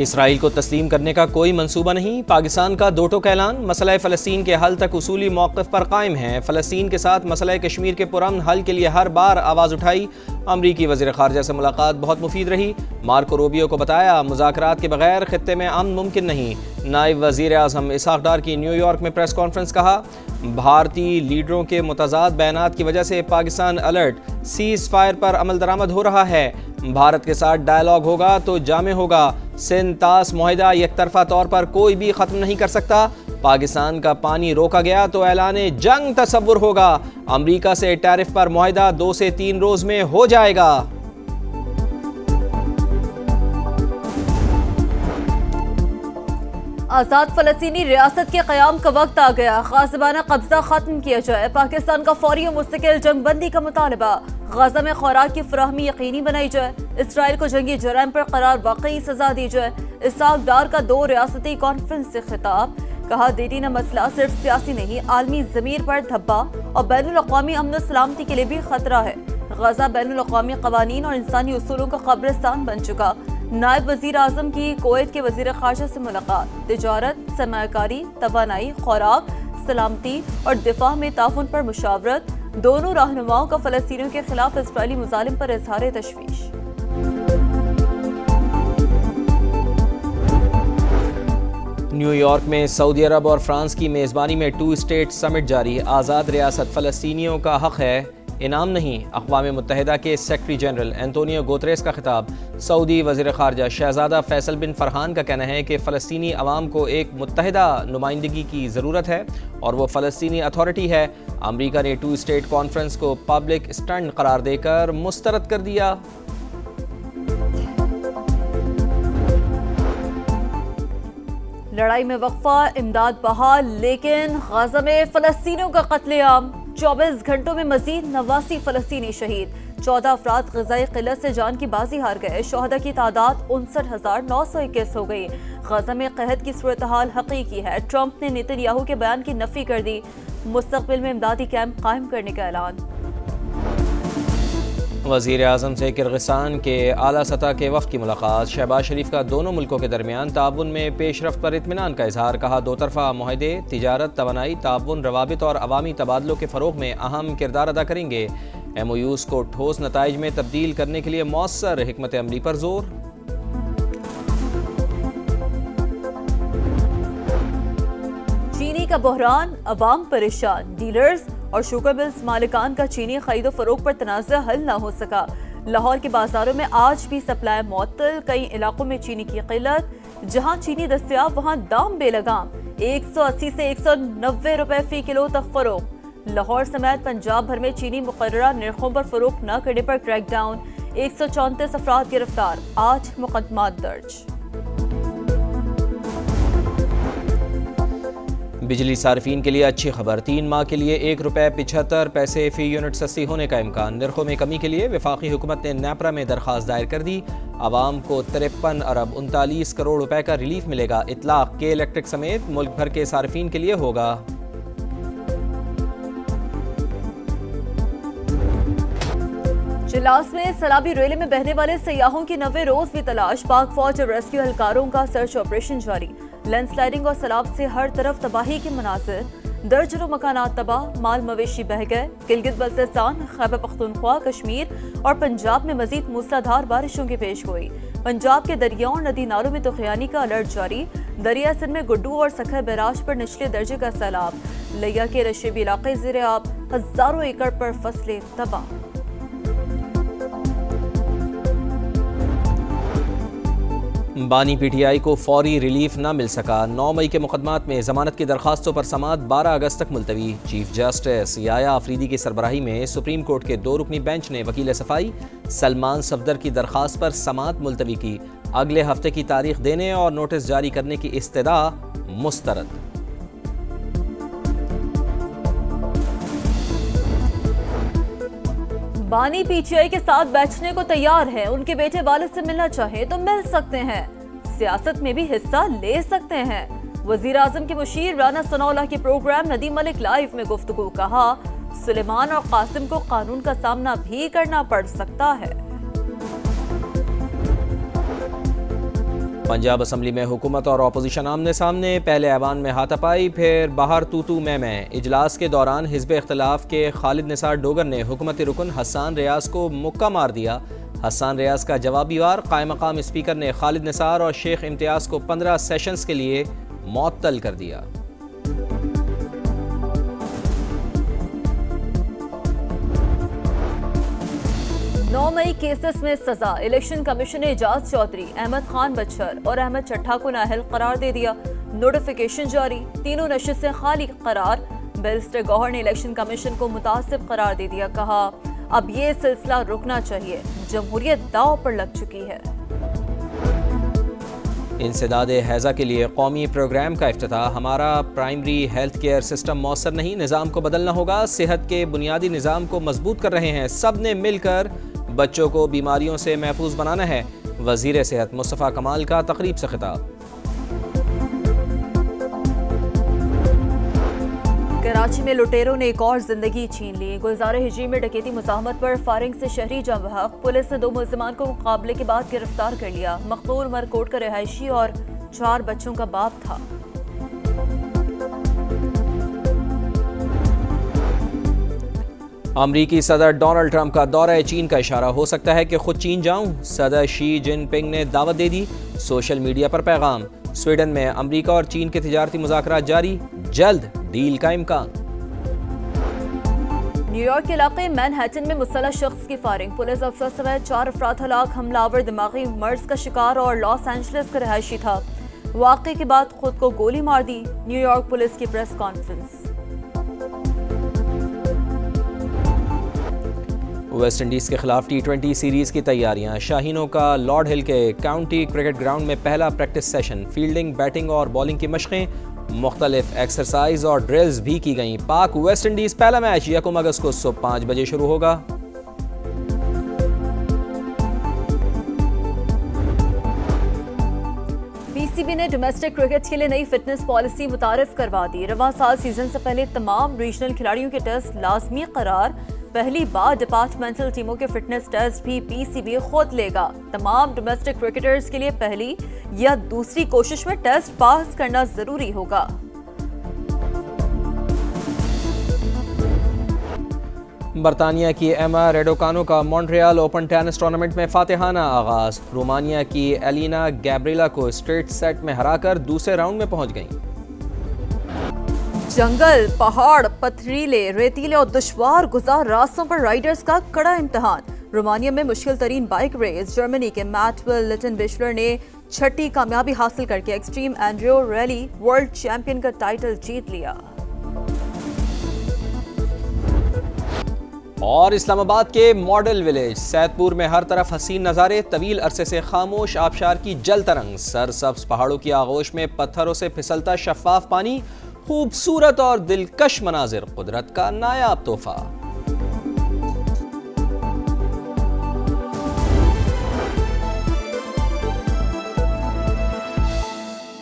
Israel को तस्लीम करने का कोई मंसूबा नहीं, पाकिस्तान का दो टोक ऐलान। मसला फ़लस्तीन के हल तक उसूली मौक़िफ़ पर कायम है। फ़लस्तीन के साथ मसला कश्मीर के पुरअमन हल के लिए हर बार आवाज़ उठाई। अमरीकी वज़ीर ख़ारजा से मुलाकात बहुत मुफीद रही। मार्को रूबियो को बताया मुज़ाकरात के बगैर खित्ते में अमन मुमकिन नहीं। नायब वज़ीर आज़म इसहाक़ डार की न्यूयॉर्क में प्रेस कॉन्फ्रेंस। कहा भारतीय लीडरों के मुतज़ाद बयानात की वजह से पाकिस्तान अलर्ट। सीज़ फायर पर अमल दरामद हो रहा है। भारत के साथ डायलॉग होगा तो जामे होगा। सिंध तास मुआहिदा एक तरफा तौर पर कोई भी ख़त्म नहीं कर सकता। पाकिस्तान का पानी रोका गया तो ऐलाने जंग तसव्वुर होगा। अमरीका से टैरिफ पर मुआहिदा 2 से 3 रोज में हो जाएगा। आज़ाद फ़लस्तीनी रियासत के क़याम का वक्त आ गया। ग़ाज़िबाना कब्ज़ा ख़त्म किया जाए। पाकिस्तान का फौरी और मुस्तकिल जंग बंदी का मुतालबा। गाज़ा में खुराक की फराहमी यकीनी बनाई जाए। इसराइल को जंगी जराइम पर करार वाकई सजा दी जाए। इसहाक़ डार का 2 रियासती कॉन्फ्रेंस से खिताब। कहा देरीना मसला सिर्फ सियासी नहीं, आलमी ज़मीर पर धब्बा और बैनुल-अक़वामी अमन सलामती के लिए भी खतरा है। गाज़ा बैनुल-अक़वामी क़वानीन और इंसानी उसूलों का कब्रिस्तान बन चुका। नायब वज़ीर आज़म की कुवैत के वज़ीर ख़ारजा से मुलाकात। तिजारत, सरमायाकारी, तवानाई, खुराक, सलामती और दिफा में ताउन पर मुशावरत। दोनों रहनुमाओं का फ़लस्तीनियों के खिलाफ इस्राईली मुज़ालिम पर इज़हार तशवीश। न्यूयॉर्क में सऊदी अरब और फ्रांस की मेज़बानी में 2 स्टेट समिट जारी। आज़ाद रियासत फ़लस्तीनियों का हक़ है, इनाम नहीं। अक़वाम मुत्तहिदा के सेक्रेटरी जनरल एंटोनियो गुतरेस का खिताब। सऊदी वज़ीर ख़ारजा शहज़ादा फैसल बिन फ़रहान का कहना है कि फ़लस्तीनी अवाम को एक मुत्तहिदा नुमाइंदगी की ज़रूरत है और वो फ़लस्तीनी अथॉरिटी है। अमरीका ने 2 स्टेट कॉन्फ्रेंस को पब्लिक स्टंट करार देकर मुस्तरद कर दिया। लड़ाई में वक्फा, इमदाद बहाल, लेकिन गाज़ा में फ़लस्तीनियों का कत्लेआम। 24 घंटों में मजीद 89 फ़लस्तीनी शहीद। 14 अफराद ग़िज़ाई क़िल्लत से जान की बाजी हार गए। शहदा की तादाद 59,921 हो गई। गाज़ा में कहत की सूरत हाल हकीकी है। ट्रंप ने नेतन्याहू के बयान की नफ़ी कर दी। मुस्तक़बिल में इमदादी कैंप कायम करने का ऐलान। वज़ीर आज़म से किर्गिस्तान के आला सतह के वफ़द की मुलाकात। शहबाज शरीफ का दोनों मुल्कों के दरमियान ताउन में पेशरफ्त पर इत्मीनान का इजहार। कहा दो तरफ़ा मुआहदे तिजारत, तवानाई, ताउन, रवाबित और अवामी तबादलों के फ़रोग़ में अहम किरदार अदा करेंगे। MOUs को ठोस नताइज में तब्दील करने के लिए मौसर हिकमत अमली पर जोर। चीनी का बहरान, अवाम परेशान। डीलर्स और शुगर मिल्स मालिकान का चीनी खरीदो फरोख्त पर तनाज़ा हल न हो सका। लाहौर के बाजारों में आज भी सप्लाई मुअत्तल। कई इलाकों में चीनी की किल्लत। जहां चीनी दस्तयाब वहां दाम बेलगाम। 180 से 190 रुपए फी किलो तक फरोख्त। लाहौर समेत पंजाब भर में चीनी मुकर्ररा निर्खों पर फरोख्त न करने पर क्रैकडाउन। 134 अफराद गिरफ्तार। 8 मुकदमात दर्ज। बिजली सार्फिन के लिए अच्छी खबर। 3 माह के लिए ₹1.75 फ़ी यूनिट सस्ती होने का इम्कान। निर्खों में कमी के लिए वफाकी हुकूमत ने नेपरा में दरख्वास्त दायर कर दी। आवाम को 53 अरब 39 करोड़ रुपए का रिलीफ मिलेगा। इतलाक के इलेक्ट्रिक समेत मुल्क भर के सार्फिन के लिए होगा। चिलास में सैलाबी रेले में बहने वाले सयाहों की 90 रोज भी तलाश। पाक फौज और रेस्क्यू एहलकारों का सर्च ऑपरेशन जारी। लैंडस्लाइडिंग और सैलाब से हर तरफ तबाही के मनासिर। दर्जनों मकानात तबाह, माल मवेशी बह गए। गिलगित बल्तिस्तान, खैबर पख्तूनख्वा, कश्मीर और पंजाब में मजीद मूसलाधार बारिशों की पेश गोई। पंजाब के दरियाओं और नदी नालों में तूफ़ानी का अलर्ट जारी। दरिया सिंध में गुड्डू और सखर बैराज पर निचले दर्जे का सैलाब। लिया के रशेबी इलाके ज़ेरे आब। हज़ारों एकड़ पर फसलें तबाह। बानी PTI को फौरी रिलीफ न मिल सका। 9 मई के मुकदमात में जमानत की दरखास्तों पर समाअत 12 अगस्त तक मुलतवी। चीफ जस्टिस याया आफरीदी की सरबराही में सुप्रीम कोर्ट के 2 रुकनी बेंच ने वकील सफाई सलमान सफदर की दरखास्त पर समाअत मुलतवी की। अगले हफ्ते की तारीख देने और नोटिस जारी करने की इस्तदा मुस्तरद। बानी PTI के साथ बैठने को तैयार है। उनके बेटे वालिद से मिलना चाहे तो मिल सकते हैं। सियासत में भी हिस्सा ले सकते हैं। वजीर आजम के मुशीर राना सनाउल्लाह के प्रोग्राम नदीम मलिक लाइव में गुफ्तगू। कहा सुलेमान और कासिम को कानून का सामना भी करना पड़ सकता है। पंजाब असम्बली में हुकूमत और अपोजिशन आमने सामने, पहले ऐवान में हाथापाई, फिर बाहर तू मैं। इजलास के दौरान हिज़्ब इख्तिलाफ के खालिद निसार डोगर ने हुकूमती रुकन हसन रियाज को मुक्का मार दिया। हसन रियाज का जवाबी वार, कायम मकाम स्पीकर ने खालिद निसार और शेख इम्तियाज को 15 सेशंस के लिए मुअत्तल कर दिया। 9 मई केसेस में सजा, इलेक्शन कमीशन ने एजाज चौधरी, अहमद खान बच्चर और अहमद चट्ठा को नाअहल करार दे दिया। नोटिफिकेशन जारी, तीनों नशिस्तें खाली करार। बैरिस्टर गौहर ने इलेक्शन कमीशन को मुतासिब करार दे दिया, कहा अब ये सिलसिला रुकना चाहिए, जमहूरियत दांव पर लग चुकी है। इंसदाद हैज़ा के लिए कौमी प्रोग्राम का इफ्तिताह, हमारा प्राइमरी हेल्थ केयर सिस्टम मौसर नहीं, निज़ाम को बदलना होगा। सेहत के बुनियादी निज़ाम को मजबूत कर रहे हैं, सब ने मिलकर बच्चों को बीमारियों से महफूज बनाना है। वज़ीर सेहत मुस्तफ़ा कमाल का तकरीब से खिताब। कराची में लुटेरों ने एक और जिंदगी छीन ली। गुलजार हिजरी में डकैती मुज़ाहमत पर फायरिंग से शहरी जम बहक, पुलिस ने 2 मुल्ज़िमान को मुकाबले के बाद गिरफ्तार कर लिया। मकतूल मरकोट का रिहायशी और 4 बच्चों का बाप था। अमरीकी सदर डोनाल्ड ट्रंप का दौरा चीन का इशारा, हो सकता है कि खुद चीन जाऊं। सदर शी जिनपिंग ने दावत दे दी, सोशल मीडिया पर पैगाम। स्वीडन में अमरीका और चीन के तिजारती मुज़ाकरात जारी, जल्द डील का इम्कान। न्यूयॉर्क के इलाके मैनहट्टन में मुसल्लह शख्स की फायरिंग, पुलिस अफसर समेत 4 अफराद हलाक। हमलावर दिमागी मर्ज का शिकार और लॉस एंजलिस का रिहायशी था। वाक़े के बाद खुद को गोली मार दी। न्यूयॉर्क पुलिस की प्रेस कॉन्फ्रेंस। वेस्ट इंडीज़ के खिलाफ T20 सीरीज़ की तैयारियां, शाहीनों का लॉर्ड हिल के काउंटी क्रिकेट ग्राउंड में पहला प्रैक्टिस सेशन। फील्डिंग, बैटिंग और बॉलिंग की मशक़ें, मुख्तलिफ एक्सरसाइज और ड्रिल्स भी की गईं। पाक वेस्ट इंडीज़ पहला मैच 1 अगस्त को सुबह 5 बजे शुरू होगा। PCB ने डोमेस्टिक क्रिकेट के लिए नई फिटनेस पॉलिसी मुतारिफ करवा दी। रवां साल सीजन से पहले तमाम रीजनल खिलाड़ियों के टेस्ट लाजमी करार। पहली बार डिपार्टमेंटल टीमों के फिटनेस टेस्ट भी PCB खुद लेगा। तमाम डोमेस्टिक क्रिकेटर्स के लिए पहली या दूसरी कोशिश में टेस्ट पास करना जरूरी होगा। बरतानिया की एमा रेडोकानो का मॉन्ट्रियल ओपन टेनिस टूर्नामेंट में फातिहाना आगाज। रोमानिया की एलिना गैब्रिएला को स्ट्रेट सेट में हराकर दूसरे राउंड में पहुंच गईं। जंगल, पहाड़, पथरीले, रेतीले और दुश्वार गुजार रास्तों पर राइडर्स का कड़ा इम्तिहान। रोमानिया में मुश्किल तरीन बाइक रेस, जर्मनी के मैटवेल लिटनबिशलर ने 6ठी कामयाबी हासिल करके एक्सट्रीम एंड्रो रैली वर्ल्ड चैंपियन का टाइटल जीत लिया। और इस्लामाबाद के मॉडल विलेज सैदपुर में हर तरफ हसीन नज़ारे, तवील अरसे से खामोश आबशार की जल तरंग, सरसब्ज पहाड़ों की आगोश में पत्थरों से फिसलता शफाफ पानी, खूबसूरत और दिलकश मनाजिर, कुदरत का नायाब तोहफा।